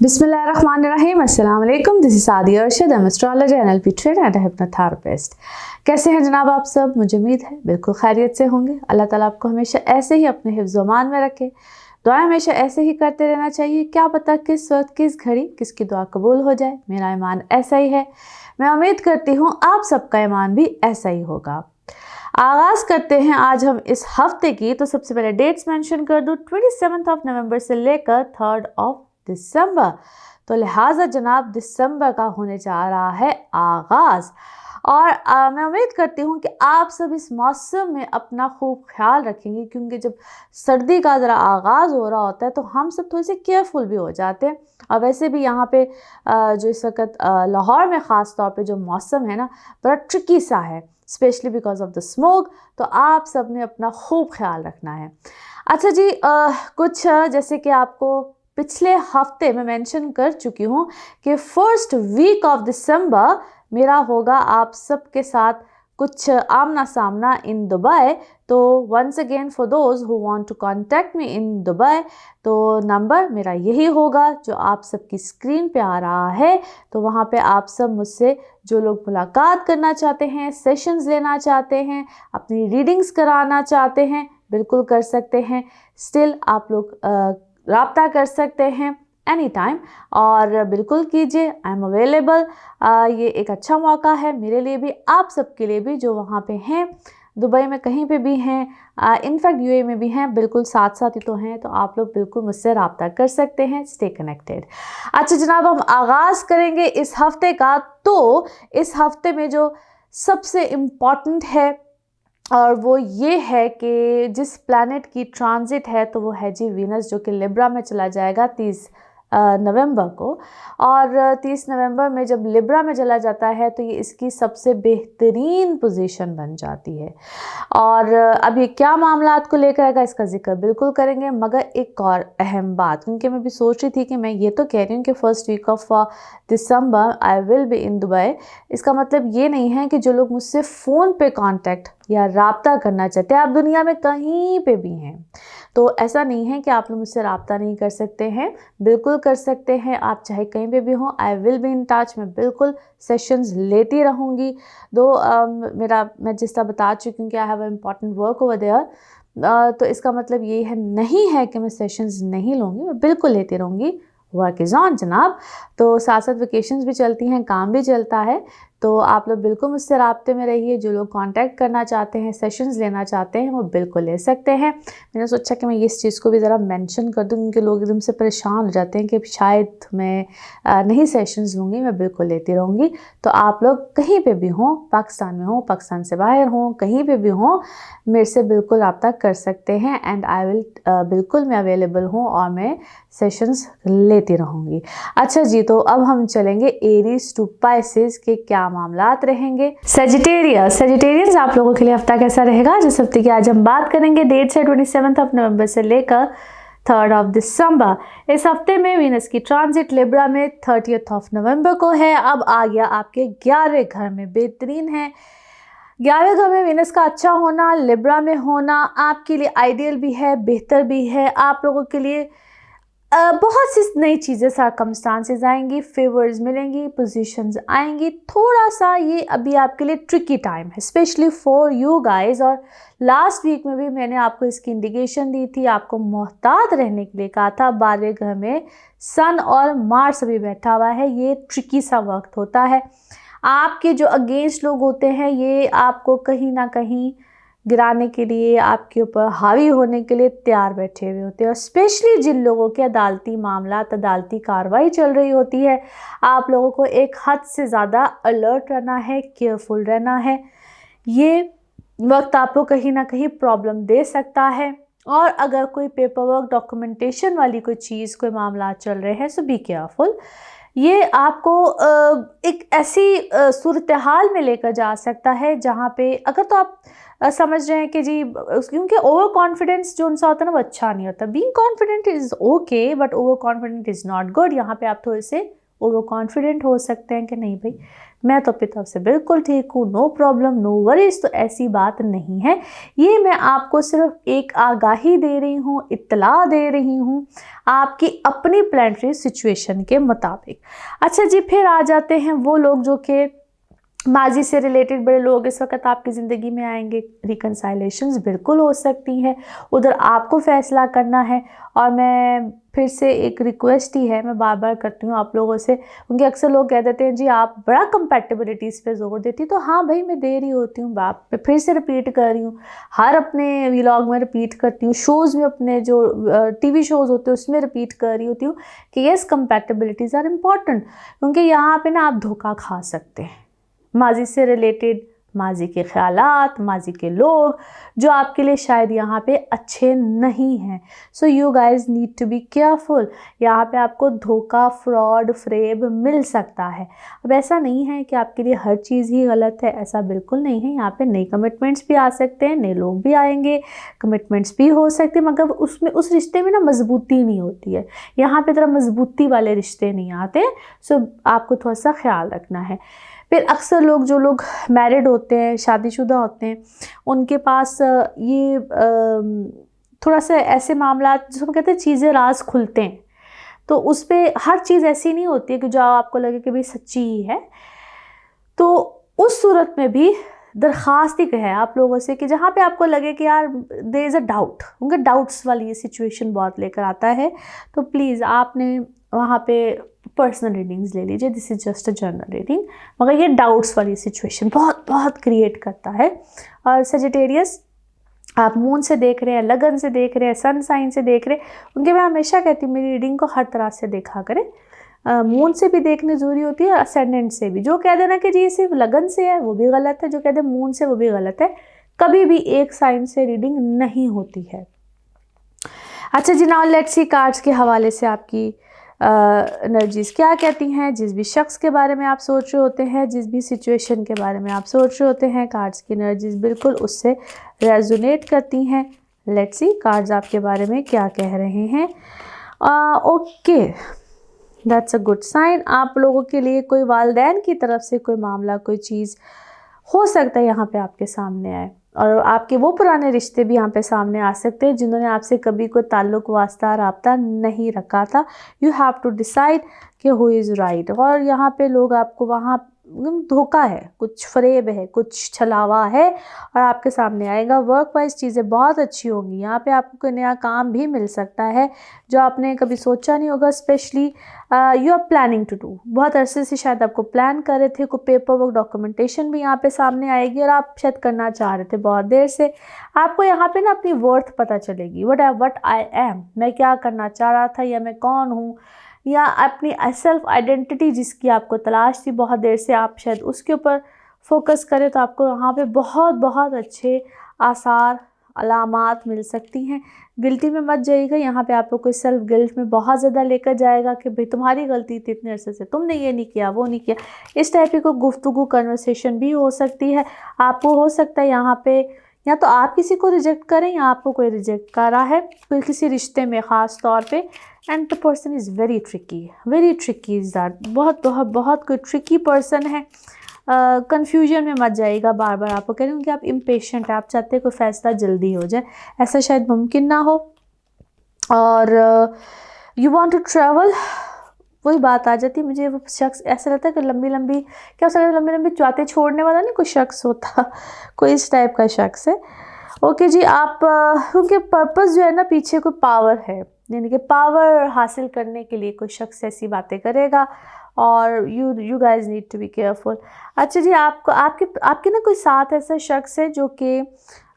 बिस्मिल्लाहिर्रहमानिर्रहीम, अस्सलाम वालेकुम। This is Sadia Arshad, I am astrologer, NLP trainer and hypnotherapist. कैसे हैं जनाब आप सब? मुझे उम्मीद है बिल्कुल खैरियत से होंगे। अल्लाह ताला आपको हमेशा ऐसे ही अपने हिफ्ज़-ओ-मान में रखे। दुआ हमेशा ऐसे ही करते रहना चाहिए। क्या पता किस वक्त किस घड़ी किसकी दुआ कबूल हो जाए। मेरा ईमान ऐसा ही है। मैं उम्मीद करती हूँ आप सबका ईमान भी ऐसा ही होगा। आगाज़ करते हैं आज हम इस हफ्ते की। तो सबसे पहले डेट्स मेंशन कर दूँ, 27 नवंबर से लेकर 3 दिसंबर। तो लिहाजा जनाब दिसंबर का होने जा रहा है आगाज़। और मैं उम्मीद करती हूँ कि आप सब इस मौसम में अपना खूब ख्याल रखेंगे, क्योंकि जब सर्दी का ज़रा आगाज़ हो रहा होता है तो हम सब थोड़े से केयरफुल भी हो जाते हैं। और वैसे भी यहाँ पे जो इस वक्त लाहौर में ख़ास तौर पे जो मौसम है ना, बड़ा ट्रिकी सा है, specially because of the smoke. तो आप सब ने अपना खूब ख्याल रखना है। अच्छा जी, कुछ जैसे कि आपको पिछले हफ्ते मैं मेंशन कर चुकी हूँ कि फर्स्ट वीक ऑफ दिसंबर मेरा होगा आप सबके साथ कुछ आमना सामना इन दुबई। तो once again for those who want to contact me in Dubai, तो नंबर मेरा यही होगा जो आप सबकी स्क्रीन पे आ रहा है। तो वहाँ पे आप सब मुझसे जो लोग मुलाकात करना चाहते हैं, सेशंस लेना चाहते हैं, अपनी रीडिंग्स कराना चाहते हैं, बिल्कुल कर सकते हैं। स्टिल आप लोग राब्ता कर सकते हैं एनी टाइम, और बिल्कुल कीजिए। I am available. ये एक अच्छा मौका है मेरे लिए भी, आप सबके लिए भी जो वहाँ पे हैं, दुबई में कहीं पे भी हैं, इनफैक्ट यूएई में भी हैं, बिल्कुल साथ साथ ही तो हैं। तो आप लोग बिल्कुल मुझसे राब्ता कर सकते हैं। Stay connected. अच्छा जनाब, हम आगाज़ करेंगे इस हफ्ते का। तो इस हफ्ते में जो सबसे इम्पॉर्टेंट है और वो ये है कि जिस प्लैनेट की ट्रांजिट है तो वो है जी वीनस, जो कि लिब्रा में चला जाएगा 30 नवंबर को। और 30 नवंबर में जब लिब्रा में चला जाता है तो ये इसकी सबसे बेहतरीन पोजीशन बन जाती है। और अब ये क्या मामलात को लेकर आएगा इसका जिक्र बिल्कुल करेंगे, मगर एक और अहम बात, क्योंकि मैं भी सोच रही थी कि मैं ये तो कह रही हूँ कि first week of December I will be in Dubai. इसका मतलब ये नहीं है कि जो लोग मुझसे फ़ोन पे कांटेक्ट या राब्ता करना चाहते हैं, आप दुनिया में कहीं पे भी हैं, तो ऐसा नहीं है कि आप लोग मुझसे राब्ता नहीं कर सकते हैं, बिल्कुल कर सकते हैं। आप चाहे कहीं पे भी हों, आई विल बी इन टच। मैं बिल्कुल सेशंस लेती रहूँगी। मैं जिस तरह बता चुकी हूँ कि I have a important work over there, तो इसका मतलब ये है नहीं है कि मैं सेशंस नहीं लूँगी, मैं बिल्कुल लेती रहूँगी। वर्क इज़ ऑन जनाब। तो साथ साथ वेकेशंस भी चलती हैं, काम भी चलता है। तो आप लोग बिल्कुल मुझसे राब्ते में रहिए। जो लोग कांटेक्ट करना चाहते हैं, सेशंस लेना चाहते हैं, वो बिल्कुल ले सकते हैं। मैंने सोचा कि मैं इस चीज़ को भी ज़रा मेंशन कर दूँ, क्योंकि लोग एकदम से परेशान हो जाते हैं कि शायद मैं नहीं सेशंस लूँगी। मैं बिल्कुल लेती रहूँगी। तो आप लोग कहीं पे भी हों, पाकिस्तान में हों, पाकिस्तान से बाहर हों, कहीं पे भी हों, मेरे से बिल्कुल रब्ता कर सकते हैं। एंड आई विल बिल्कुल मैं अवेलेबल हूँ और मैं सेशंस लेती रहूँगी। अच्छा जी, तो अब हम चलेंगे एरीज टू पाइसेस के क्या मामलात रहेंगे। सेजिटेरियंस आप लोगों के लिए हफ्ता कैसा रहेगा? जिस हफ्ते की आज हम बात करेंगे, डेट्स है 27 नवंबर से लेकर 3 दिसंबर। इस हफ्ते में वीनस की ट्रांजिट लिब्रा में 30 नवंबर को है। अब आ गया आपके 11वें घर में, बेहतरीन है। 11वें घर में वीनस का अच्छा होना, लिब्रा में होना आपके लिए आइडियल भी है, बेहतर भी है। आप लोगों के लिए बहुत सी नई चीज़ें, सर्कमस्टांसेस आएंगी, फेवर्स मिलेंगी, पोजीशंस आएंगी। थोड़ा सा ये अभी आपके लिए ट्रिकी टाइम है, स्पेशली फॉर यू गाइस। और लास्ट वीक में भी मैंने आपको इसकी इंडिकेशन दी थी, आपको मोहतात रहने के लिए कहा था। 12वें घर में सन और मार्स अभी बैठा हुआ है। ये ट्रिकी सा वक्त होता है। आपके जो अगेंस्ट लोग होते हैं, ये आपको कहीं ना कहीं गिराने के लिए, आपके ऊपर हावी होने के लिए तैयार बैठे हुए होते हैं। और स्पेशली जिन लोगों के अदालती मामलात, अदालती कार्रवाई चल रही होती है, आप लोगों को एक हद से ज़्यादा अलर्ट रहना है, केयरफुल रहना है। ये वक्त आपको कहीं ना कहीं प्रॉब्लम दे सकता है। और अगर कोई पेपर वर्क, डॉक्यूमेंटेशन वाली कोई चीज़, कोई मामला चल रहे हैं, सो बी केयरफुल। ये आपको एक ऐसी सूरत हाल में लेकर जा सकता है जहाँ पे अगर तो आप समझ रहे हैं कि जी, क्योंकि ओवर कॉन्फिडेंस जो उनसा होता है ना, वो अच्छा नहीं होता। Being confident is okay, but over confident is not good. यहाँ पे आप थोड़े से ओवर कॉन्फिडेंट हो सकते हैं कि नहीं भाई मैं तो अपनी तरफ से बिल्कुल ठीक हूँ, नो प्रॉब्लम, नो वरीज। तो ऐसी बात नहीं है, ये मैं आपको सिर्फ एक आगाही दे रही हूँ, इत्तला दे रही हूँ आपकी अपनी प्लानिटरी सिचुएशन के मुताबिक। अच्छा जी, फिर आ जाते हैं वो लोग जो कि माजी से रिलेटेड बड़े लोग इस वक्त आपकी ज़िंदगी में आएंगे। रिकन्साइलेशंस बिल्कुल हो सकती हैं, उधर आपको फ़ैसला करना है। और मैं फिर से एक रिक्वेस्ट ही है, मैं बार बार करती हूँ आप लोगों से, क्योंकि अक्सर लोग कह देते हैं जी आप बड़ा कंपैटिबिलिटीज़ पे जोर देती, तो हाँ भाई मैं दे रही होती हूँ, बाप पे फिर से रिपीट कर रही हूँ, हर अपने व्लॉग में रिपीट करती हूँ, शोज़ में अपने जो टीवी शोज़ होते हैं उसमें रिपीट कर रही होती हूँ कि येस कंपैटिबिलिटीज़ आर इम्पॉर्टेंट, क्योंकि यहाँ पर ना आप धोखा खा सकते हैं। माजी से रिलेटेड, माजी के ख्यालात, माजी के लोग जो आपके लिए शायद यहाँ पे अच्छे नहीं हैं। So you guys need to be careful. यहाँ पे आपको धोखा, फ्रॉड, फ्रेब मिल सकता है। अब ऐसा नहीं है कि आपके लिए हर चीज़ ही गलत है, ऐसा बिल्कुल नहीं है। यहाँ पे नए कमिटमेंट्स भी आ सकते हैं, नए लोग भी आएंगे, कमिटमेंट्स भी हो सकते हैं, मगर उसमें उस रिश्ते में ना मजबूती नहीं होती है। यहाँ पे तरह मजबूती वाले रिश्ते नहीं आते। सो आपको थोड़ा सा ख्याल रखना है। फिर अक्सर लोग जो लोग मैरिड होते हैं, शादीशुदा होते हैं, उनके पास ये थोड़ा सा ऐसे मामला जिसको कहते हैं चीज़ें राज खुलते हैं, तो उस पर हर चीज़ ऐसी नहीं होती है कि जो आपको लगे कि भाई सच्ची ही है। तो उस सूरत में भी दरख्वास्त ही है आप लोगों से कि जहाँ पे आपको लगे कि यार देयर इज़ अ डाउट, उनके डाउट्स वाली ये सिचुएशन बहुत लेकर आता है, तो प्लीज़ आपने वहाँ पे पर्सनल रीडिंग्स ले लीजिए। This is just a general reading, मगर ये डाउट्स वाली सिचुएशन बहुत बहुत क्रिएट करता है। और सजिटेरियस, आप मून से देख रहे हैं, लगन से देख रहे हैं, सन साइन से देख रहे हैं, उनके मैं हमेशा कहती हूँ मेरी रीडिंग को हर तरह से देखा करें। मून से भी देखनी ज़रूरी होती है, असेंडेंट से भी। जो कह देना कि जी ये सिर्फ लगन से है वो भी गलत है, जो कह दे मून से वो भी गलत है। कभी भी एक साइन से रीडिंग नहीं होती है। अच्छा जी, नाउ लेट्स सी कार्ड्स के हवाले से आपकी एनर्जीज़ क्या कहती हैं। जिस भी शख्स के बारे में आप सोच रहे होते हैं, जिस भी सिचुएशन के बारे में आप सोच रहे होते हैं, कार्ड्स की एनर्जीज़ बिल्कुल उससे रेजोनेट करती हैं। लेट्स सी कार्ड्स आपके बारे में क्या कह रहे हैं। Okay, that's a good sign. आप लोगों के लिए कोई वालिदैन की तरफ से कोई मामला, कोई चीज़ हो सकता है यहाँ पे आपके सामने आए, और आपके वो पुराने रिश्ते भी यहाँ पे सामने आ सकते हैं जिन्होंने आपसे कभी कोई ताल्लुक, वास्ता, राब्ता नहीं रखा था। यू हैव टू डिसाइड कि हु इज़ राइट। और यहाँ पे लोग आपको वहाँ धोखा है, कुछ फरेब है, कुछ छलावा है, और आपके सामने आएगा। वर्क वाइज चीज़ें बहुत अच्छी होंगी। यहाँ पे आपको कोई नया काम भी मिल सकता है जो आपने कभी सोचा नहीं होगा। Specially you are planning to do, बहुत अरसे से शायद आपको प्लान कर रहे थे, कोई पेपर वर्क, डॉक्यूमेंटेशन भी यहाँ पे सामने आएगी, और आप शायद करना चाह रहे थे बहुत देर से। आपको यहाँ पे ना अपनी वर्थ पता चलेगी, वट आई एम, मैं क्या करना चाह रहा था, या मैं कौन हूँ, या अपनी सेल्फ आइडेंटिटी जिसकी आपको तलाश थी बहुत देर से, आप शायद उसके ऊपर फोकस करें तो आपको वहाँ पे बहुत बहुत अच्छे आसार, अलामात मिल सकती हैं। गिल्टी में मत जाइएगा, यहाँ पे आपको कोई सेल्फ गिल्ट में बहुत ज़्यादा लेकर जाएगा कि भाई तुम्हारी गलती थी इतने अरसे से, तुमने ये नहीं किया, वो नहीं किया। इस टाइप की कोई गुफ्तगू, कन्वर्सेशन भी हो सकती है। आपको हो सकता है यहाँ पे या तो आप किसी को रिजेक्ट करें, या आपको कोई रिजेक्ट कर रहा है कोई किसी रिश्ते में ख़ास तौर पे। And the person is very tricky is that, बहुत बहुत बहुत कोई ट्रिकी पर्सन है। कन्फ्यूजन में मत जाइएगा। बार बार आपको कह रही हूँ कि आप इम्पेशेंट है, आप चाहते हैं कोई फ़ैसला जल्दी हो जाए, ऐसा शायद मुमकिन ना हो। और यू वांट टू ट्रैवल, वही बात आ जाती है। मुझे वो शख्स ऐसा लगता है कि लंबी लंबी, क्या हो लंबी लंबी बातें छोड़ने वाला नहीं कोई शख्स होता, कोई इस टाइप का शख्स है। ओके जी, आप क्योंकि पर्पस जो है ना, पीछे कोई पावर है, यानी कि पावर हासिल करने के लिए कोई शख्स ऐसी बातें करेगा, और you guys need to be careful. अच्छा जी, आपको आपके ना कोई साथ ऐसा शख्स है जो कि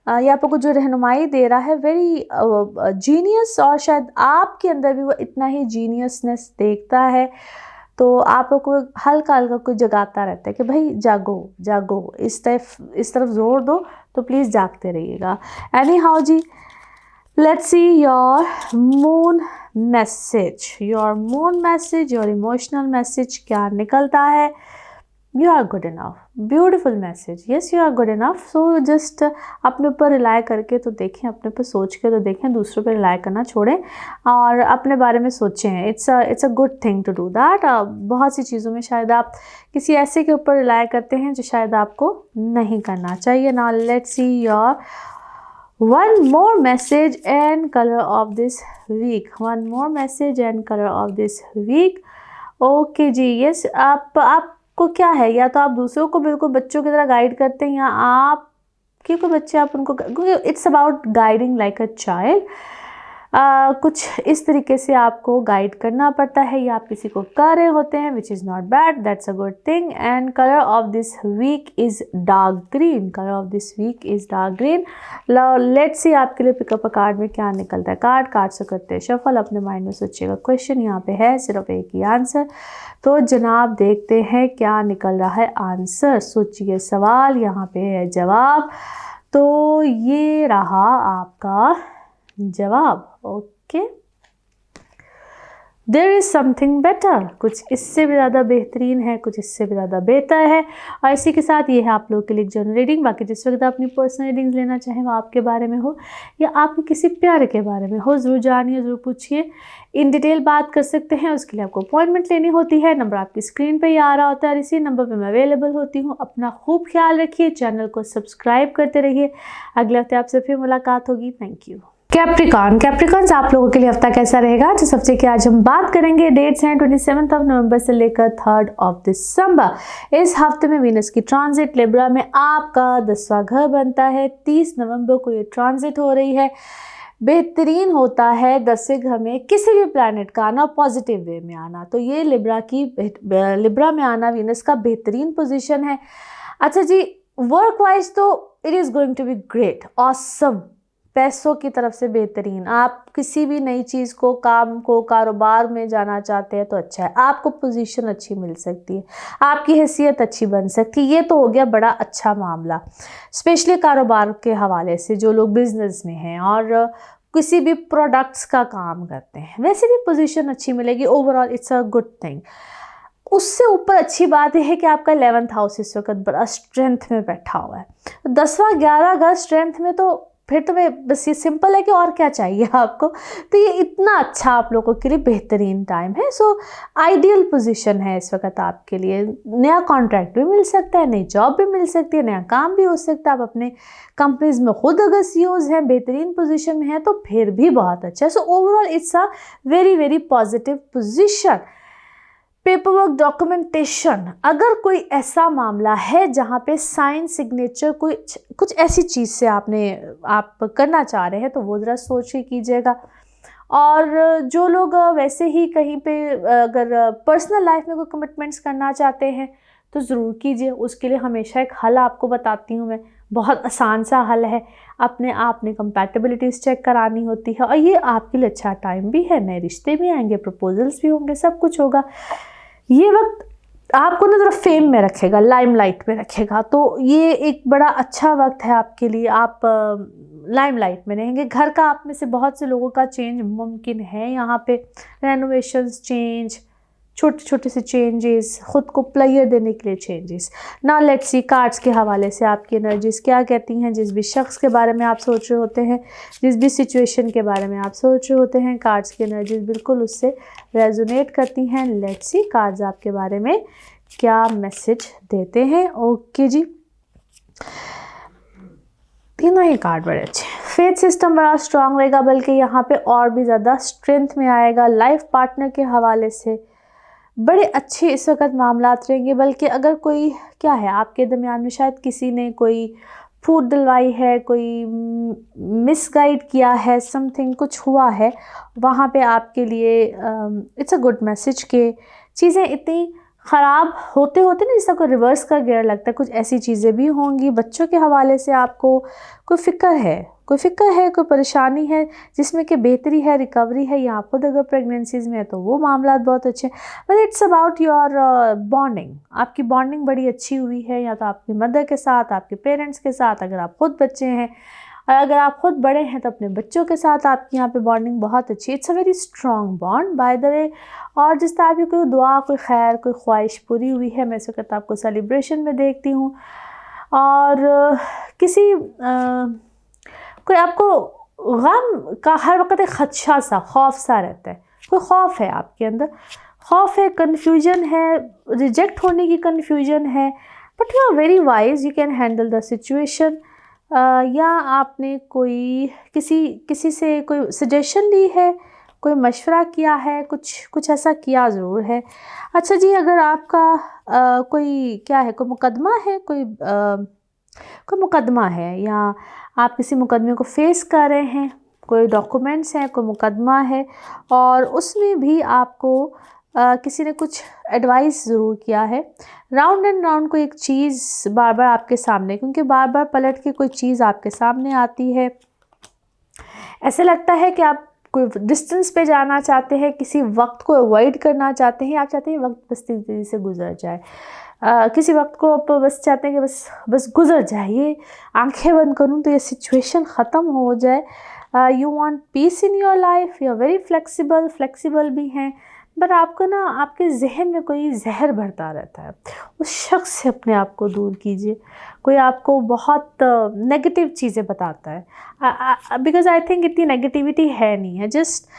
या आपको जो रहनुमाई दे रहा है, वेरी जीनियस, और शायद आपके अंदर भी वो इतना ही जीनियसनेस देखता है। तो आपको हल्का हल्का कोई जगाता रहता है कि भाई जागो जागो, इस तरफ जोर दो, तो प्लीज़ जागते रहिएगा। एनी हाउ जी, let's see your moon message, your emotional message क्या निकलता है। You are good enough, beautiful message, yes you are good enough. So just अपने ऊपर रिलाई करके तो देखें, अपने ऊपर सोच के तो देखें, दूसरों पर रिलाई करना छोड़ें और अपने बारे में सोचें। It's a good thing to do that. बहुत सी चीज़ों में शायद आप किसी ऐसे के ऊपर रिलाई करते हैं जो शायद आपको नहीं करना चाहिए। Now let's see your one more message and color of this week, one more message and color of this week। Okay जी, यस, आपको क्या है, या तो आप दूसरों को बिल्कुल बच्चों की तरह गाइड करते हैं, या आपके कोई बच्चे आप उनको, क्योंकि it's about guiding like a child. कुछ इस तरीके से आपको गाइड करना पड़ता है, या आप किसी को कर रहे होते हैं, which is not bad, that's a good thing. And colour of this week is dark green, colour of this week is dark green. Let's see आपके लिए पिकअप अ कार्ड में क्या निकलता है। कार्ड से करते हैं शफल, अपने माइंड में सोचिएगा। क्वेश्चन यहाँ पे है, सिर्फ एक ही आंसर, तो जनाब देखते हैं क्या निकल रहा है आंसर। सोचिए सवाल, यहाँ पे है जवाब, तो ये रहा आपका जवाब। Okay, there is something better, कुछ इससे भी ज़्यादा बेहतरीन है, कुछ इससे भी ज़्यादा बेहतर है। और इसी के साथ ये है आप लोगों के लिए जनरल रीडिंग। बाकी जिस वक्त आप अपनी पर्सनल रीडिंग्स लेना चाहें, वो आपके बारे में हो या आपके किसी प्यारे के बारे में हो, ज़रूर जानिए, ज़रूर पूछिए, इन डिटेल बात कर सकते हैं। उसके लिए आपको अपॉइंटमेंट लेनी होती है। नंबर आपकी स्क्रीन पर ही आ रहा होता है और इसी नंबर पर मैं अवेलेबल होती हूँ। अपना खूब ख्याल रखिए, चैनल को सब्सक्राइब करते रहिए। अगले हफ्ते आपसे फिर मुलाकात होगी। Thank you. कैप्रिकॉन्स आप लोगों के लिए हफ्ता कैसा रहेगा, जिस हफ्ते की आज हम बात करेंगे। डेट्स हैं 27 नवंबर से लेकर 3 दिसंबर। इस हफ्ते में वीनस की ट्रांजिट लिब्रा में आपका 10वां घर बनता है। 30 नवंबर को ये ट्रांजिट हो रही है। बेहतरीन होता है 10वें घर में किसी भी प्लैनेट का आना, पॉजिटिव वे में आना, तो ये लिब्रा में आना वीनस का बेहतरीन पोजीशन है। अच्छा जी, वर्क वाइज तो it is going to be great, awesome, पैसों की तरफ से बेहतरीन। आप किसी भी नई चीज़ को, काम को, कारोबार में जाना चाहते हैं तो अच्छा है, आपको पोजीशन अच्छी मिल सकती है, आपकी हैसियत अच्छी बन सकती है। ये तो हो गया बड़ा अच्छा मामला, स्पेशली कारोबार के हवाले से जो लोग बिजनेस में हैं और किसी भी प्रोडक्ट्स का काम करते हैं, वैसे भी पोजीशन अच्छी मिलेगी। Overall it's a good thing. उससे ऊपर अच्छी बात यह है कि आपका 11th हाउस इस वक्त बड़ा स्ट्रेंथ में बैठा हुआ है। 10वां 11 घर स्ट्रेंथ में, तो फिर तो मैं बस ये सिंपल है कि और क्या चाहिए आपको। तो ये इतना अच्छा आप लोगों के लिए बेहतरीन टाइम है। सो आइडियल पोजीशन है इस वक्त आपके लिए। नया कॉन्ट्रैक्ट भी मिल सकता है, नई जॉब भी मिल सकती है, नया काम भी हो सकता है। आप अपने कंपनीज में खुद अगर सीईओज हैं, बेहतरीन पोजीशन में हैं, तो फिर भी बहुत अच्छा है। So overall it's a very very positive position. Paper work, documentation, अगर कोई ऐसा मामला है जहाँ पे साइन, सिग्नेचर, कुछ ऐसी चीज़ से आप करना चाह रहे हैं, तो वो ज़रा सोच के कीजिएगा। और जो लोग वैसे ही कहीं पे अगर पर्सनल लाइफ में कोई कमिटमेंट्स करना चाहते हैं तो ज़रूर कीजिए। उसके लिए हमेशा एक हल आपको बताती हूँ मैं, बहुत आसान सा हल है। अपने आप ने कंपैटिबिलिटीज़ चेक करानी होती है, और ये आपके लिए अच्छा टाइम भी है। नए रिश्ते भी आएंगे, प्रपोजल्स भी होंगे, सब कुछ होगा। ये वक्त आपको ना ज़रा फेम में रखेगा, लाइमलाइट में रखेगा, तो ये एक बड़ा अच्छा वक्त है आपके लिए। आप लाइमलाइट में रहेंगे। घर का आप में से बहुत से लोगों का चेंज मुमकिन है। यहाँ पे रेनोवेशंस, चेंज, छोटे छोटे से चेंजेस, ख़ुद को प्लेयर देने के लिए changes. Now let's C cards के हवाले से आपकी एनर्जीज क्या कहती हैं। जिस भी शख्स के बारे में आप सोच रहे होते हैं, जिस भी सिचुएशन के बारे में आप सोच रहे होते हैं, कार्ड्स की एनर्जीज बिल्कुल उससे रेजोनेट करती हैं। लेट्स सी कार्ड्स आपके बारे में क्या मैसेज देते हैं। ओके जी, तीनों ही कार्ड बड़े अच्छे हैं। फेथ सिस्टम बड़ा स्ट्रांग रहेगा, बल्कि यहाँ पे और भी ज़्यादा स्ट्रेंथ में आएगा। लाइफ पार्टनर के हवाले से बड़े अच्छे इस वक्त मामलात रहेंगे। बल्कि अगर कोई क्या है आपके दरमियान में, शायद किसी ने कोई फूट दिलवाई है, कोई मिसगाइड किया है, समथिंग कुछ हुआ है, वहाँ पे आपके लिए इट्स अ गुड मैसेज के चीज़ें इतनी ख़राब होते होते ना, जिसका कोई रिवर्स का गियर लगता है, कुछ ऐसी चीज़ें भी होंगी। बच्चों के हवाले से आपको कोई फ़िक्र है, कोई परेशानी है जिसमें कि बेहतरी है, रिकवरी है, या खुद अगर प्रेगनेंसीज में है तो वो मामला बहुत अच्छे हैं। But it's about your bonding. आपकी बॉन्डिंग बड़ी अच्छी हुई है, या तो आपकी मदर के साथ, आपके पेरेंट्स के साथ, अगर आप खुद बच्चे हैं, और अगर आप खुद बड़े हैं तो अपने बच्चों के साथ आपकी यहाँ पे बॉन्डिंग बहुत अच्छी है। It's a very strong bond by the way. और जिस तरह की कोई दुआ, कोई खैर, कोई ख्वाहिश पूरी हुई है, मैं इस वक्त आपको सेलिब्रेशन में देखती हूँ। और किसी कोई आपको गम का हर वक्त एक खदशा सा, खौफ सा रहता है, कोई खौफ है आपके अंदर, खौफ है, कन्फ्यूजन है, रिजेक्ट होने की कन्फ्यूजन है, but you are very wise, you can handle the situation. या आपने कोई किसी से कोई सजेशन ली है, कोई मशवरा किया है, कुछ ऐसा किया ज़रूर है। अच्छा जी, अगर आपका कोई क्या है, कोई मुकदमा है, कोई मुकदमा है, या आप किसी मुकदमे को फेस कर रहे हैं, कोई डॉक्यूमेंट्स हैं, कोई मुकदमा है, और उसमें भी आपको किसी ने कुछ एडवाइस ज़रूर किया है। राउंड एंड राउंड कोई एक चीज़ बार बार आपके सामने, क्योंकि बार बार पलट के कोई चीज़ आपके सामने आती है, ऐसे लगता है कि आप कोई डिस्टेंस पे जाना चाहते हैं, किसी वक्त को अवॉइड करना चाहते हैं, आप चाहते हैं वक्त बस तेज़ी से गुजर जाए। किसी वक्त को आप बस चाहते हैं कि बस गुजर जाए, ये आंखें बंद करूं तो ये सिचुएशन ख़त्म हो जाए। You want peace in your life, you are very flexible भी हैं, बट आपको ना आपके जहन में कोई जहर भरता रहता है। उस शख्स से अपने आप को दूर कीजिए। कोई आपको बहुत नेगेटिव चीज़ें बताता है, बिकॉज आई थिंक इतनी नेगेटिविटी है नहीं है, जस्ट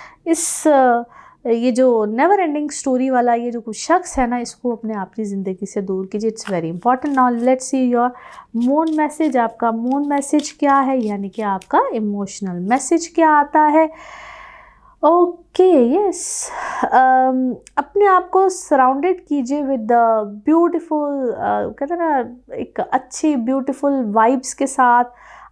ये जो नेवर एंडिंग स्टोरी वाला ये जो कुछ शख्स है ना, इसको अपने अपनी ज़िंदगी से दूर कीजिए। It's very important. Now let's see your moon message. आपका मून मैसेज क्या है, यानी कि आपका इमोशनल मैसेज क्या आता है। ओके, यस, अपने आप को सराउंडेड कीजिए विद द ब्यूटीफुल, कहते हैं ना, एक अच्छी ब्यूटीफुल वाइब्स के साथ,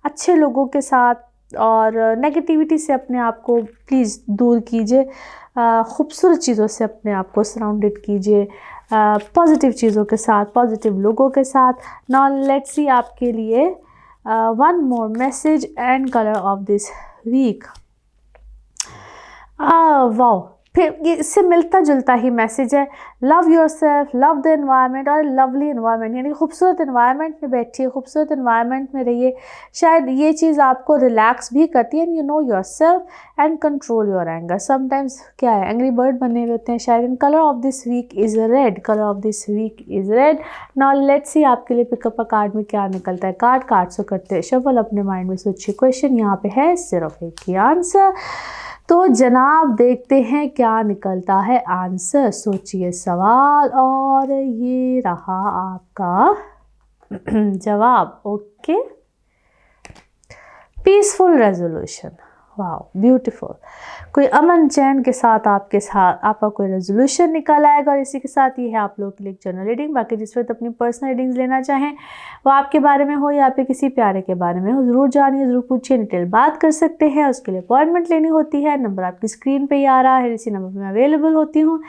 अच्छे लोगों के साथ, और नेगेटिविटी से अपने आप को प्लीज़ दूर कीजिए। खूबसूरत चीज़ों से अपने आप को सराउंडेड कीजिए, पॉजिटिव चीज़ों के साथ, पॉजिटिव लोगों के साथ। नाउ लेट्स सी आपके लिए one more message and colour of this week. Wow, फिर ये इससे मिलता जुलता ही मैसेज है। Love yourself, love the environment, और लवली एनवायरनमेंट, यानी खूबसूरत एनवायरनमेंट में बैठिए, खूबसूरत एनवायरनमेंट में रहिए। शायद ये चीज़ आपको रिलैक्स भी करती है, and you know yourself and control your anger. Sometimes क्या है, एंग्री बर्ड बने हुए होते हैं शायद। And colour of this week is red, colour of this week is red. Now let's see आपके लिए पिकअप अ कार्ड में क्या निकलता है। कार्ड से करते हैं शफल, अपने माइंड में सोचिए। क्वेश्चन यहाँ पे है, सिर्फ एक ही आंसर। तो जनाब देखते हैं क्या निकलता है आंसर। सोचिए सवाल, और ये रहा आपका जवाब। Okay, peaceful resolution. वाह, ब्यूटीफुल। कोई अमन चैन के साथ आपका कोई रेजोल्यूशन निकल आएगा। और इसी के साथ ये है आप लोगों के लिए जनरल रीडिंग। बाकी जिस वक्त अपनी पर्सनल रीडिंग्स लेना चाहें, वो आपके बारे में हो या आपके किसी प्यारे के बारे में हो, ज़रूर जानिए, ज़रूर पूछिए, डिटेल बात कर सकते हैं। उसके लिए अपॉइंटमेंट लेनी होती है। नंबर आपकी स्क्रीन पर ही आ रहा है, इसी नंबर पर मैं अवेलेबल होती हूँ।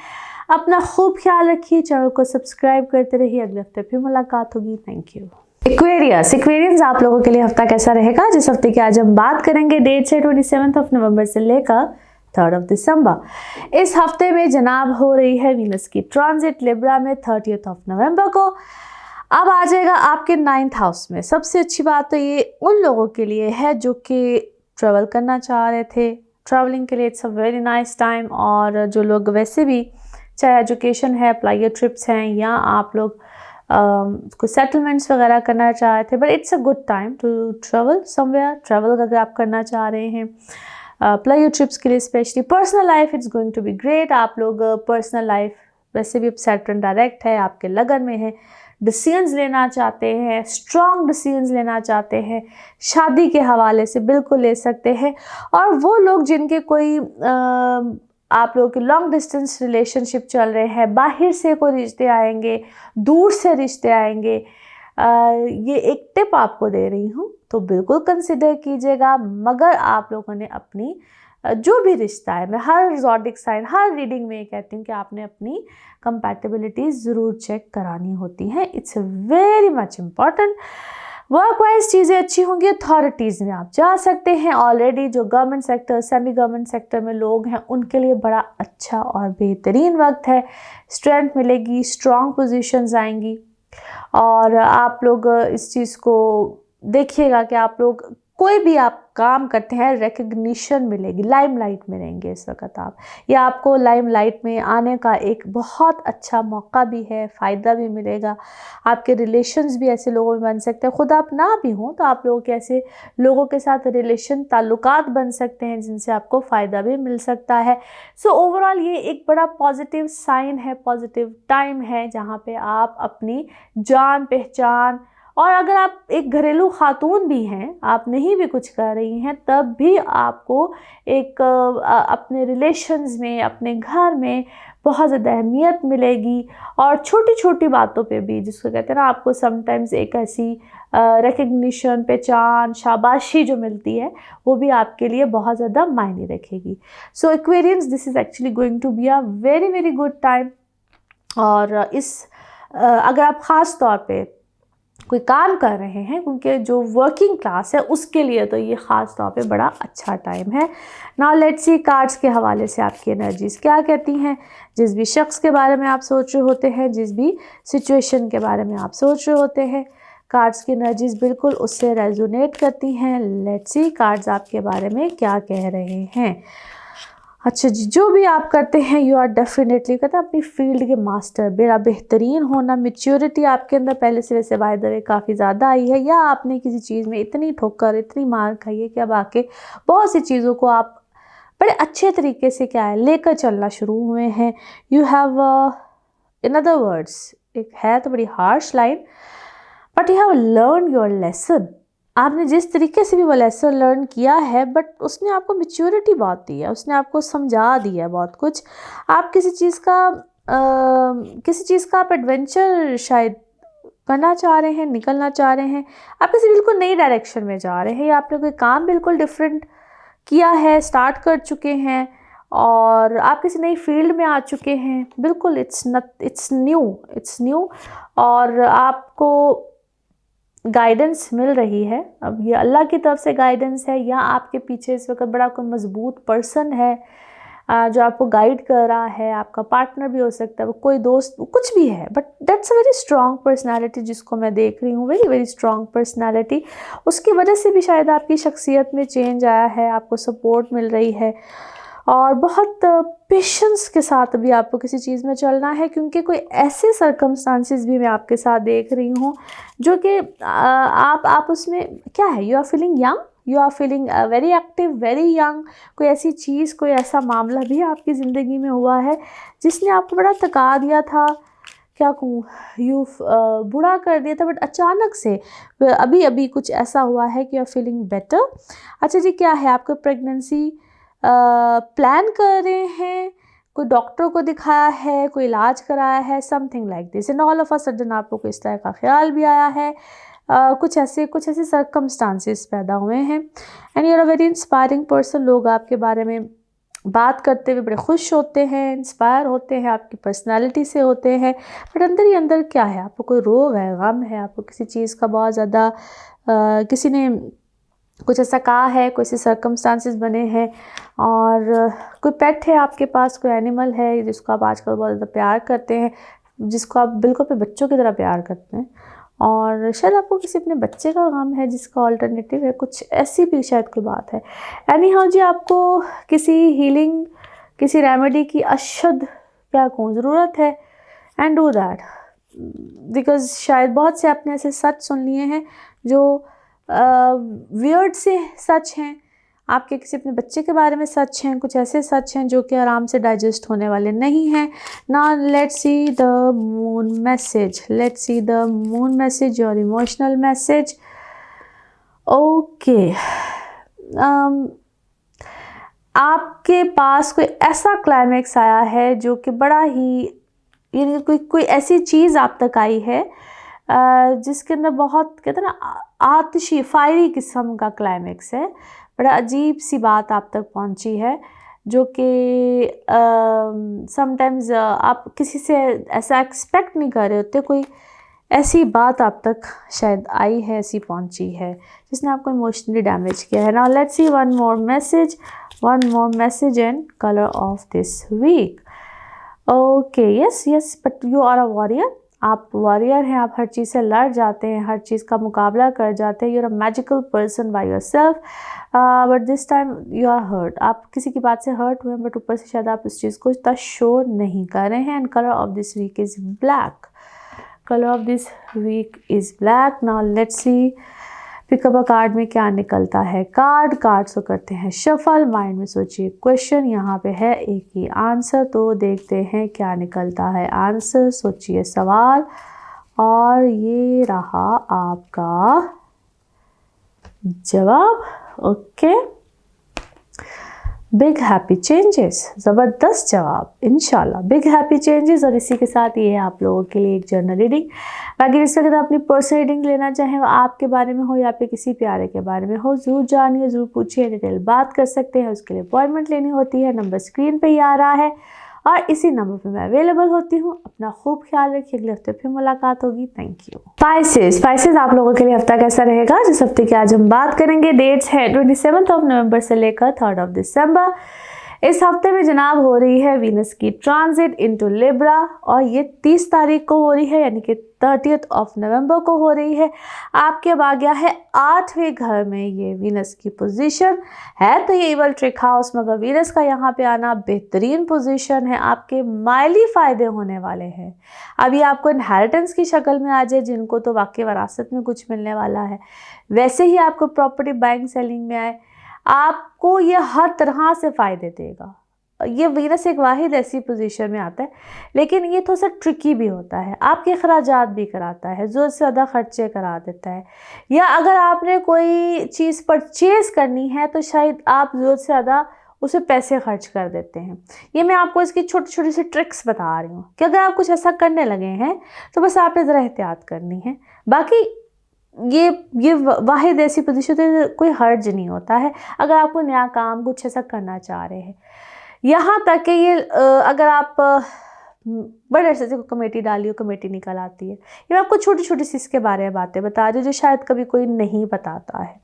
अपना खूब ख्याल रखिए, चैनल को सब्सक्राइब करते रहिए। अगले हफ्ते फिर मुलाकात होगी। Thank you. एक्वेरियंस आप लोगों के लिए हफ्ता कैसा रहेगा, जिस हफ्ते की आज हम बात करेंगे, डेट है 27 नवंबर से लेकर 3 दिसंबर। इस हफ्ते में जनाब हो रही है वीनस की ट्रांजिट लिब्रा में 30 नवंबर को। अब आ जाएगा आपके 9th हाउस में। सबसे अच्छी बात तो ये उन लोगों के लिए है जो कि ट्रैवल करना चाह रहे थे। ट्रैवलिंग के लिए it's a very nice time. और जो लोग वैसे भी, चाहे एजुकेशन है, अप्लाई ट्रिप्स हैं, या आप लोग कुछ सेटलमेंट्स वगैरह करना चाह रहे थे, but it's a good time to travel somewhere. Travel अगर आप करना चाह रहे हैं, अप्लाई ट्रिप्स के लिए specially. Personal life it's going to be great. आप लोग पर्सनल लाइफ वैसे भी सेट एंड डायरेक्ट है, आपके लगन में है, डिसीजंस लेना चाहते हैं, स्ट्रॉन्ग डिसीजंस लेना चाहते हैं, शादी के हवाले से बिल्कुल ले सकते हैं। और वो लोग जिनके कोई आप लोगों के लॉन्ग डिस्टेंस रिलेशनशिप चल रहे हैं, बाहर से कोई रिश्ते आएंगे, दूर से रिश्ते आएंगे, ये एक टिप आपको दे रही हूँ, तो बिल्कुल कंसिडर कीजिएगा। मगर आप लोगों ने अपनी जो भी रिश्ता है, मैं हर ज़ोडिक साइन, हर रीडिंग में ये कहती हूँ कि आपने अपनी कंपैटिबिलिटी ज़रूर चेक करानी होती है। It's very much important. Work wise चीज़ें अच्छी होंगी। अथॉरिटीज़ में आप जा सकते हैं। ऑलरेडी जो government sector, semi government sector में लोग हैं, उनके लिए बड़ा अच्छा और बेहतरीन वक्त है। स्ट्रेंथ मिलेगी, स्ट्रॉन्ग पोजीशंस आएंगी। और आप लोग इस चीज़ को देखिएगा कि आप लोग कोई भी आप काम करते हैं रिकग्निशन मिलेगी, लाइमलाइट में रहेंगे इस वक्त आप, या आपको लाइमलाइट में आने का एक बहुत अच्छा मौका भी है, फ़ायदा भी मिलेगा। आपके रिलेशंस भी ऐसे लोगों में बन सकते हैं, खुद आप ना भी हों तो आप लोगों के ऐसे लोगों के साथ रिलेशन ताल्लुकात बन सकते हैं जिनसे आपको फ़ायदा भी मिल सकता है। सो ओवरऑल ये एक बड़ा पॉजिटिव साइन है, पॉजिटिव टाइम है जहाँ पे आप अपनी जान पहचान, और अगर आप एक घरेलू खातून भी हैं, आप नहीं भी कुछ कर रही हैं, तब भी आपको एक अपने रिलेशंस में, अपने घर में बहुत ज़्यादा अहमियत मिलेगी। और छोटी छोटी बातों पे भी, जिसको कहते हैं ना, आपको समटाइम्स एक ऐसी रिकग्निशन, पहचान, शाबाशी जो मिलती है, वो भी आपके लिए बहुत ज़्यादा मायने रखेगी। So Aquarians, this is actually going to be a very very good time. और अगर आप ख़ास तौर पे कोई काम कर रहे हैं, क्योंकि जो वर्किंग क्लास है उसके लिए तो ये ख़ास तौर पे बड़ा अच्छा टाइम है। नाउ लेट्स सी कार्ड्स के हवाले से आपकी एनर्जीज़ क्या कहती हैं। जिस भी शख्स के बारे में आप सोच रहे होते हैं, जिस भी सिचुएशन के बारे में आप सोच रहे होते हैं, कार्ड्स की एनर्जीज़ बिल्कुल उससे रेजोनेट करती हैं। लेट्स सी कार्ड्स आपके बारे में क्या कह रहे हैं। अच्छा जी, जो भी आप करते हैं यू आर डेफिनेटली, कहते हैं अपनी फील्ड के मास्टर, बड़ा बेहतरीन होना, मैच्योरिटी आपके अंदर पहले से वैसे बाय द वे काफ़ी ज़्यादा आई है, या आपने किसी चीज़ में इतनी ठोकर, इतनी मार खाई है कि अब आके बहुत सी चीज़ों को आप बड़े अच्छे तरीके से क्या है लेकर चलना शुरू हुए हैं। You have in other words, एक है तो बड़ी harsh line, but you have learn your lesson. आपने जिस तरीके से भी वो लेसन लर्न किया है, बट उसने आपको मैच्योरिटी बहुत दी है, उसने आपको समझा दिया है बहुत कुछ। आप किसी चीज़ का आप एडवेंचर शायद करना चाह रहे हैं, निकलना चाह रहे हैं, आप किसी बिल्कुल नई डायरेक्शन में जा रहे हैं, या आपने कोई काम बिल्कुल डिफरेंट किया है, स्टार्ट कर चुके हैं, और आप किसी नई फील्ड में आ चुके हैं। बिल्कुल इट्स न्यू, और आपको गाइडेंस मिल रही है। अब ये अल्लाह की तरफ से गाइडेंस है, या आपके पीछे इस वक्त बड़ा कोई मजबूत पर्सन है जो आपको गाइड कर रहा है। आपका पार्टनर भी हो सकता है, वो कोई दोस्त, कुछ भी है, but that's a very strong personality जिसको मैं देख रही हूँ, वेरी वेरी स्ट्रॉन्ग पर्सनालिटी। उसकी वजह से भी शायद आपकी शख्सियत में चेंज आया है, आपको सपोर्ट मिल रही है, और बहुत पेशेंस के साथ भी आपको किसी चीज़ में चलना है, क्योंकि कोई ऐसे सर्कमस्टांसिस भी मैं आपके साथ देख रही हूँ जो कि आप उसमें क्या है, you are feeling young, you are feeling very active, very young. कोई ऐसी चीज़, कोई ऐसा मामला भी आपकी ज़िंदगी में हुआ है जिसने आपको बड़ा थका दिया था, क्या कहूँ, यू बुरा कर दिया था, बट अचानक से अभी अभी कुछ ऐसा हुआ है कि यू आर फीलिंग बेटर। अच्छा जी, क्या है, आपको प्रेगनेंसी प्लान कर रहे हैं, कोई डॉक्टर को दिखाया है, कोई इलाज कराया है, something like this, and all of a sudden आपको कोई इस तरह का ख्याल भी आया है। कुछ ऐसे सर्कमस्टांसेस पैदा हुए हैं, and you are a very inspiring person. लोग आपके बारे में बात करते हुए बड़े खुश होते हैं, इंस्पायर होते हैं, आपकी पर्सनालिटी से होते हैं, बट अंदर ही अंदर क्या है, आपको कोई रोग है, गम है, आपको किसी चीज़ का बहुत ज़्यादा किसी ने कुछ ऐसा कहा है, कोई ऐसे सर्कमस्टांसेस बने हैं, और कोई पेट है आपके पास, कोई एनिमल है जिसको आप आजकल बहुत ज़्यादा प्यार करते हैं, जिसको आप बिल्कुल अपने बच्चों की तरह प्यार करते हैं, और शायद आपको किसी अपने बच्चे का गम है जिसका ऑल्टरनेटिव है, कुछ ऐसी भी शायद कोई बात है। एनी हाउ जी, आपको किसी हीलिंग, किसी रेमेडी की अशद क्या कहूँ ज़रूरत है, एंड डू दैट, बिकॉज शायद बहुत से आपने ऐसे सच सुन लिए हैं जो वियर्ड से सच हैं, आपके किसी अपने बच्चे के बारे में सच हैं, कुछ ऐसे सच हैं जो कि आराम से डाइजेस्ट होने वाले नहीं हैं। Now let's see the moon message, let's see the moon message, your emotional message. Okay, आपके पास कोई ऐसा क्लाइमेक्स आया है जो कि बड़ा ही, यानी कोई ऐसी चीज़ आप तक आई है जिसके अंदर बहुत, कहते हैं ना, आतिशी, फायरी किस्म का क्लाइमेक्स है। बड़ा अजीब सी बात आप तक पहुंची है जो कि समटाइम्स आप किसी से ऐसा एक्सपेक्ट नहीं कर रहे होते, कोई ऐसी बात आप तक शायद आई है, ऐसी पहुंची है जिसने आपको इमोशनली डैमेज किया है। Now let's see one more message and colour of this week. Okay, yes, but you are a warrior, आप वॉरियर हैं, आप हर चीज़ से लड़ जाते हैं, हर चीज़ का मुकाबला कर जाते हैं। You are a magical person by yourself, but this time you are hurt. आप किसी की बात से हर्ट हुए, बट ऊपर से शायद आप इस चीज़ को इतना शो नहीं कर रहे हैं। And colour of this week is black. Colour of this week is black. Now let's see pickup a card में क्या निकलता है। कार्ड्स को करते हैं शफल। माइंड में सोचिए क्वेश्चन, यहाँ पे है एक ही आंसर, तो देखते हैं क्या निकलता है आंसर। सोचिए सवाल, और ये रहा आपका जवाब। ओके, बिग हैप्पी चेंजेस, ज़बरदस्त जवाब, इंशाल्लाह बिग हैप्पी चेंजेस। और इसी के साथ ये है आप लोगों के लिए एक जर्नल रीडिंग। बाकी जिससे अगर अपनी पर्सनल रीडिंग लेना चाहें, वो आपके बारे में हो या फिर किसी प्यारे के बारे में हो, ज़रूर जानिए, ज़रूर पूछिए, डिटेल बात कर सकते हैं। उसके लिए अपॉइंटमेंट लेनी होती है, नंबर स्क्रीन पे ही आ रहा है और इसी नंबर पे मैं अवेलेबल होती हूँ। अपना खूब ख्याल रखिए, अगले हफ्ते फिर मुलाकात होगी। Thank you. स्पाइसेस आप लोगों के लिए हफ्ता कैसा रहेगा, जिस हफ्ते की आज हम बात करेंगे। डेट्स है 27 नवंबर से लेकर 3 दिसंबर। इस हफ्ते में जनाब हो रही है वीनस की ट्रांजिट इनटू लिब्रा, और ये 30 तारीख को हो रही है, यानी कि 30 नवंबर को हो रही है। आपके अब आ गया है 8वें घर में ये वीनस की पोजीशन है, तो ये इवल ट्रिक हाउस, मगर वीनस का यहाँ पे आना बेहतरीन पोजीशन है। आपके माली फ़ायदे होने वाले हैं। अभी आपको इनहेरिटेंस की शक्ल में आ जाए, जिनको तो वाकई वरासत में कुछ मिलने वाला है, वैसे ही आपको प्रॉपर्टी बाइंग सेलिंग में आए, आपको ये हर तरह से फ़ायदे देगा। ये वीनस एक वाहिद ऐसी पोजीशन में आता है, लेकिन ये थोड़ा सा ट्रिकी भी होता है। आपके अखराजात भी कराता है, ज़रूरत से ज़्यादा खर्चे करा देता है, या अगर आपने कोई चीज़ परचेज़ करनी है तो शायद आप ज़रूरत से ज़्यादा उसे पैसे खर्च कर देते हैं। ये मैं आपको इसकी छोटी छोटी सी ट्रिक्स बता रही हूँ कि अगर आप कुछ ऐसा करने लगे हैं तो बस आपने ज़रा एहतियात करनी है। बाकी ये वाहिद ऐसी पोजीशन है, कोई हर्ज नहीं होता है अगर आपको नया काम कुछ ऐसा करना चाह रहे हैं। यहाँ तक कि ये अगर आप बड़े अरसे से कमेटी डाली हो, कमेटी निकल आती है। ये मैं आपको छोटी छोटी सी इसके बारे में बातें बता रही हूँ जो शायद कभी कोई नहीं बताता है।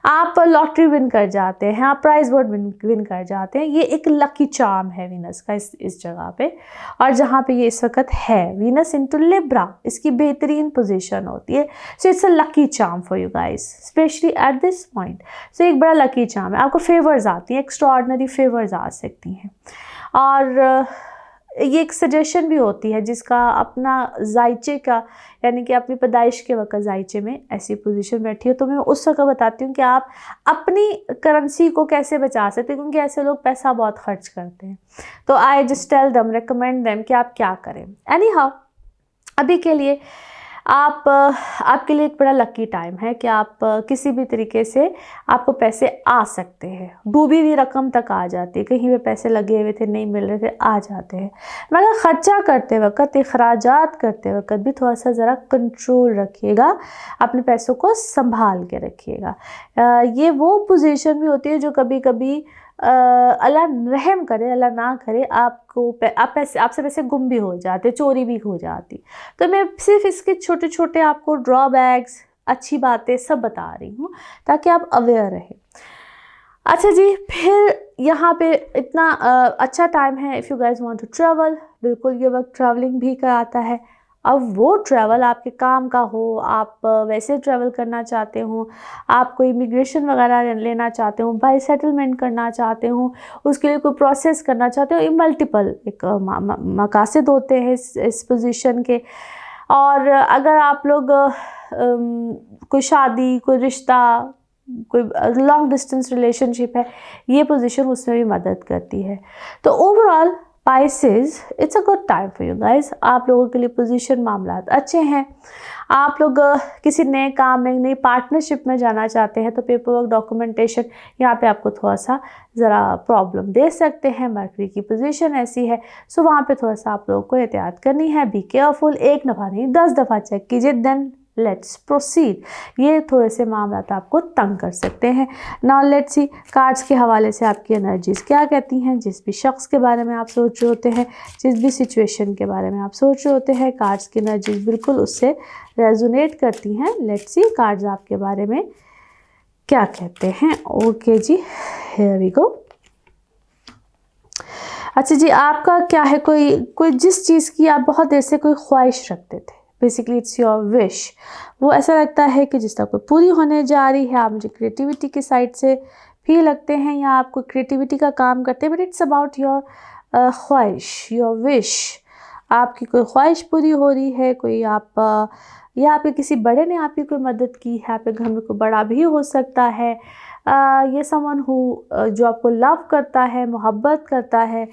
आप लॉटरी विन कर जाते हैं, आप प्राइज बोर्ड विन कर जाते हैं। ये एक लकी चार्म है वीनस का इस जगह पे, और जहाँ पे ये इस वक्त है वीनस इनटू लिब्रा, इसकी बेहतरीन पोजीशन होती है। So it's a lucky charm for you guys, specially at this point. So एक बड़ा लकी चार्म है, आपको फेवर्स आती हैं, एक्स्ट्राऑर्डिनरी फेवर्स आ सकती हैं। और ये एक सजेशन भी होती है जिसका अपना जायचे का, यानी कि अपनी पैदाइश के वक्त जायचे में ऐसी पोजीशन बैठी है, तो मैं उस वक्त बताती हूँ कि आप अपनी करेंसी को कैसे बचा सकते हैं, क्योंकि ऐसे लोग पैसा बहुत खर्च करते हैं। तो I just tell them, recommend them कि आप क्या करें। एनी हाउ, अभी के लिए आपके लिए एक बड़ा लकी टाइम है कि आप किसी भी तरीके से आपको पैसे आ सकते हैं। डूबी हुई रकम तक आ जाती है, कहीं पे पैसे लगे हुए थे नहीं मिल रहे थे, आ जाते हैं। मगर ख़र्चा करते वक्त, अखराजात करते वक्त भी थोड़ा सा ज़रा कंट्रोल रखिएगा, अपने पैसों को संभाल के रखिएगा। ये वो पोजीशन भी होती है जो कभी कभी अल्लाह रहम करे, अल्लाह ना करे, आपसे पैसे गुम भी हो जाते, चोरी भी हो जाती। तो मैं सिर्फ इसके छोटे छोटे आपको ड्रॉबैक्स, अच्छी बातें सब बता रही हूँ ताकि आप अवेयर रहें। अच्छा जी, फिर यहाँ पे इतना अच्छा टाइम है if you guys want to travel, बिल्कुल ये वक्त ट्रैवलिंग भी कराता है। अब वो ट्रैवल आपके काम का हो, आप वैसे ट्रैवल करना चाहते हो, आप कोई इमिग्रेशन वगैरह लेना चाहते हो, बाई सेटलमेंट करना चाहते हो, उसके लिए कोई प्रोसेस करना चाहते हो, ये मल्टीपल एक मकासद होते हैं इस पोजीशन के। और अगर आप लोग कोई शादी, कोई रिश्ता, कोई लॉन्ग डिस्टेंस रिलेशनशिप है, ये पोजीशन उसमें भी मदद करती है। तो overall spices, it's a good time for you guys. आप लोगों के लिए पोजीशन मामला अच्छे हैं। आप लोग किसी नए काम में, नई पार्टनरशिप में जाना चाहते हैं तो पेपर वर्क, डॉक्यूमेंटेशन, यहाँ पे आपको थोड़ा सा ज़रा प्रॉब्लम दे सकते हैं। मरकरी की पोजीशन ऐसी है, सो वहाँ पे थोड़ा सा आप लोगों को एहतियात करनी है। बी केयरफुल, एक दफ़ा नहीं 10 दफ़ा चेक कीजिए, देन लेट्स प्रोसीड। ये थोड़े से मामला आपको तंग कर सकते हैं। नाउ लेट्स सी कार्ड्स के हवाले से आपकी एनर्जीज क्या कहती हैं। जिस भी शख्स के बारे में आप सोच रहे होते हैं, जिस भी सिचुएशन के बारे में आप सोच रहे होते हैं, कार्ड्स की एनर्जीज बिल्कुल उससे रेजोनेट करती हैं। लेट्स सी कार्ड्स आपके बारे में क्या कहते हैं। ओके जी, हियर वी गो। अच्छा जी, आपका क्या है, कोई कोई जिस चीज़ की आप बहुत देर से कोई ख्वाहिश रखते थे, बेसिकली इट्स योर विश, वो ऐसा लगता है कि जिस तरह कोई पूरी होने जा रही है। आप मुझे क्रिएटिविटी की साइड से भी लगते हैं या आप कोई क्रिएटिविटी का काम करते हैं, बट इट्स अबाउट योर ख्वाहिश, योर विश। आपकी कोई ख्वाहिश पूरी हो रही है, कोई आप या आपके किसी बड़े ने आपकी कोई मदद की है, आपके घर में कोई बड़ा भी हो सकता है, ये समवन हु जो आपको लव करता है, मोहब्बत करता है,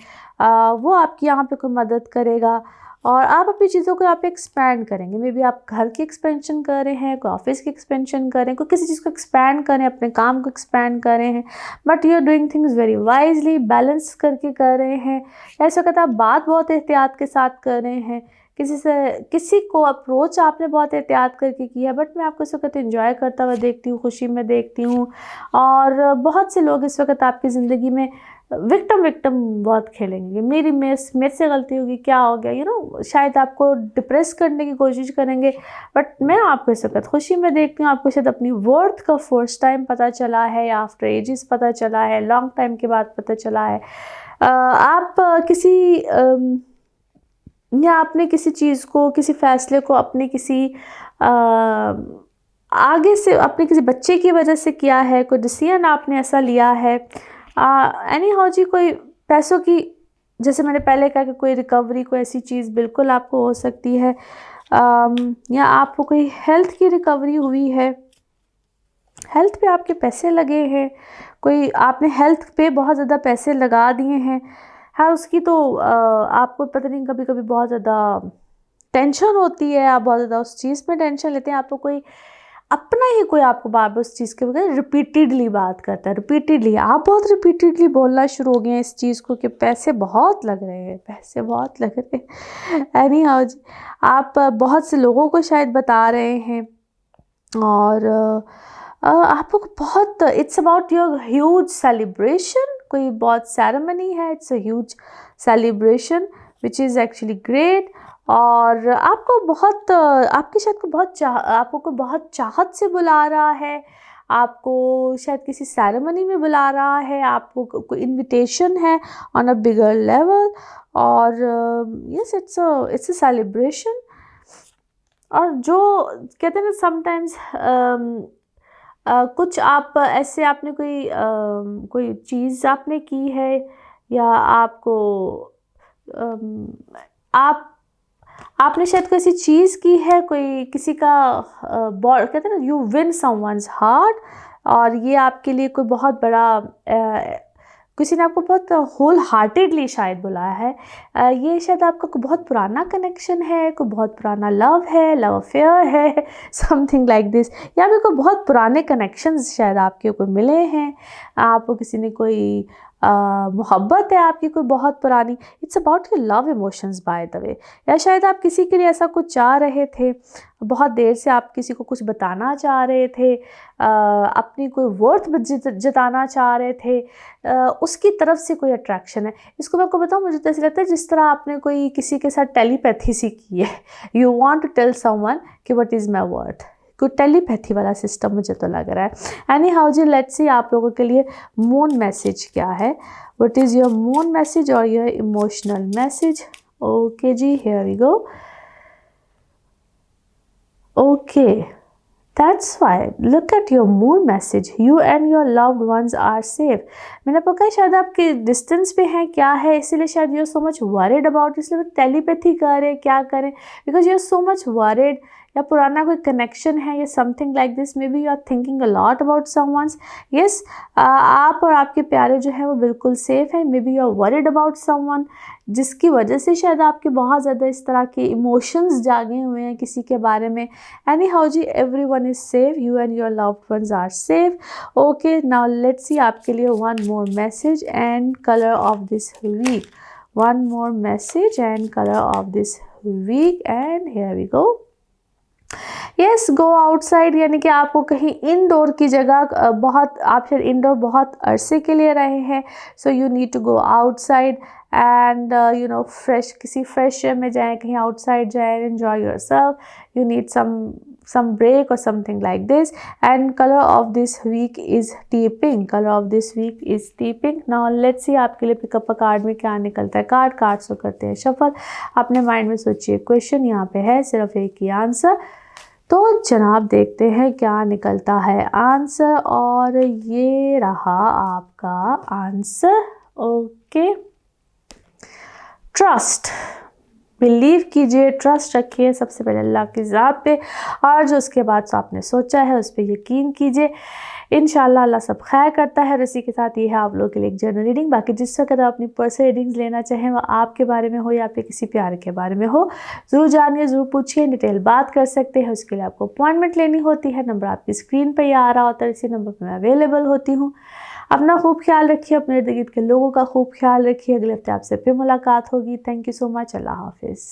वो आपकी यहाँ पे कोई मदद करेगा और आप अपनी चीज़ों को आप एक्सपैंड करेंगे। मे बी आप घर की एक्सपेंशन कर रहे हैं, कोई ऑफिस की एक्सपेंशन कर रहे हैं, कोई किसी चीज़ को एक्सपैंड कर रहे हैं, अपने काम को एक्सपैंड कर रहे हैं, but you are doing things very wisely, balance करके कर रहे हैं। ऐसा कहता आप बात बहुत एहतियात के साथ कर रहे हैं, किसी को अप्रोच आपने बहुत एहतियात करके किया, बट मैं आपको इस वक्त एंजॉय करता हुआ देखती हूँ, खुशी में देखती हूँ। और बहुत से लोग इस वक्त आपकी ज़िंदगी में विक्टिम बहुत खेलेंगे, मेरे से गलती होगी, क्या हो गया, यू नो, शायद आपको डिप्रेस करने की कोशिश करेंगे, बट मैं आपको इस वक्त खुशी में देखती हूँ। आपको शायद अपनी वर्थ का फर्स्ट टाइम पता चला है या आफ्टर एजेस पता चला है, लॉन्ग टाइम के बाद पता चला है। आप किसी या आपने किसी चीज़ को, किसी फ़ैसले को अपने किसी आगे से अपने किसी बच्चे की वजह से किया है, कोई डिसीजन आपने ऐसा लिया है। एनी हाउ जी, कोई पैसों की, जैसे मैंने पहले कहा कि कोई रिकवरी, कोई ऐसी चीज़ बिल्कुल आपको हो सकती है, या आपको कोई हेल्थ की रिकवरी हुई है, हेल्थ पे आपके पैसे लगे हैं, कोई आपने हेल्थ पे बहुत ज़्यादा पैसे लगा दिए हैं। हाँ, उसकी तो आपको पता नहीं, कभी कभी बहुत ज़्यादा टेंशन होती है, आप बहुत ज़्यादा उस चीज़ में टेंशन लेते हैं, आपको कोई अपना ही कोई आपको बार बार उस चीज़ के बगैर रिपीटेडली बात करता है, रिपीटेडली आप बहुत रिपीटेडली बोलना शुरू हो गए हैं इस चीज़ को कि पैसे बहुत लग रहे हैं, पैसे बहुत लग रहे हैं। एनी हाउ जी, आप बहुत से लोगों को शायद बता रहे हैं और आपको बहुत, it's about your huge celebration, कोई बहुत सेरेमनी है, it's a huge celebration which is actually great. और आपको बहुत, आपके शायद को बहुत आपको कोई बहुत चाहत से बुला रहा है, आपको शायद किसी सेरेमनी में बुला रहा है, आपको कोई इनविटेशन है ऑन अ बिगर लेवल, और यस, इट्स अ सेलिब्रेशन। और जो कहते हैं ना समटाइम्स, कुछ आप ऐसे आपने कोई चीज़ आपने की है, या आपको आप आपने शायद कोई ऐसी चीज़ की है, कोई किसी का कहते हैं ना, यू विन समवन्स हार्ट, और ये आपके लिए कोई बहुत बड़ा किसी ने आपको बहुत होल हार्टेडली शायद बुलाया है। ये शायद आपका कोई बहुत पुराना कनेक्शन है, कोई बहुत पुराना लव है, लव अफेयर है, समथिंग लाइक दिस, या फिर कोई बहुत पुराने कनेक्शंस शायद आपके कोई मिले हैं, आपको किसी ने कोई मोहब्बत है आपकी कोई बहुत पुरानी। It's about your love emotions by the way, या शायद आप किसी के लिए ऐसा कुछ चाह रहे थे, बहुत देर से आप किसी को कुछ बताना चाह रहे थे, अपनी कोई वर्थ जताना चाह रहे थे, उसकी तरफ से कोई अट्रैक्शन है। इसको मैं आपको बताऊँ, मुझे तो ऐसा लगता है जिस तरह आपने कोई किसी के साथ टेलीपैथी सी की है, you want to tell someone कि व्हाट इज़ माय वर्थ, कोई टेलीपैथी वाला सिस्टम मुझे तो लग रहा है। एनी हाउ जी, लेट्स सी आप लोगों के लिए मून मैसेज क्या है, what is your moon message और योर इमोशनल मैसेज। ओके जी, here we go. Okay, that's why look at your moon message, you and your loved ones are safe। मैंने आपको कहा शायद आपके डिस्टेंस पे हैं, क्या है, इसीलिए शायद you are so much worried about, इसलिए वो टेलीपैथी करें, क्या करें, because you are so much worried, या पुराना कोई कनेक्शन है, या something like this, maybe you are thinking a lot about someone's. Yes, आप और आपके प्यारे जो है वो बिल्कुल सेफ है, maybe you are worried about someone, जिसकी वजह से शायद आपके बहुत ज़्यादा इस तरह के इमोशंस जागे हुए हैं किसी के बारे में। एनी हाउ जी, everyone is safe, you and your loved ones are safe. Okay, now let's see आपके लिए one more message and colour of this week, one more message and colour of this week, and here we go. Yes, go outside, यानी कि आपको कहीं indoor की जगह, बहुत आप शायद इनडोर बहुत अरसे के लिए रहे हैं, so you need to go outside and you know fresh, किसी फ्रेश में जाएं, कहीं आउटसाइड जाएं, enjoy yourself, you need some break or something like this. And color of this week is tea pink. Color of this week is tea pink. Now let's see आपके लिए pickup card में क्या निकलता है। Card से करते हैं shuffle. अपने माइंड में सोचिए, क्वेश्चन यहाँ पे है, सिर्फ एक ही आंसर। तो जनाब देखते हैं क्या निकलता है आंसर, और ये रहा आपका आंसर। ओके, ट्रस्ट, बिलीव कीजिए, ट्रस्ट रखिए सबसे पहले अल्लाह की ज़ात पे, और जो उसके बाद जो आपने सोचा है उस पर यकीन कीजिए। इंशाल्लाह अल्लाह सब खैर करता है। और इसी के साथ ये है आप लोगों के लिए एक जनरल रीडिंग। बाकी जिस वक्त आप अपनी पर्सनल रीडिंग्स लेना चाहें, वो आपके बारे में हो या आपके किसी प्यार के बारे में हो, ज़रूर जानिए, ज़रूर पूछिए, डिटेल बात कर सकते हैं। उसके लिए आपको अपॉइंटमेंट लेनी होती है। नंबर आपकी स्क्रीन पर ही आ रहा होता है, इसी नंबर पर मैं अवेलेबल होती हूँ। अपना खूब ख्याल रखिए, अपने इर्द गिर्द के लोगों का खूब ख्याल रखिए। अगले हफ्ते आपसे फिर मुलाकात होगी। Thank you so much. अल्लाह हाफिज़।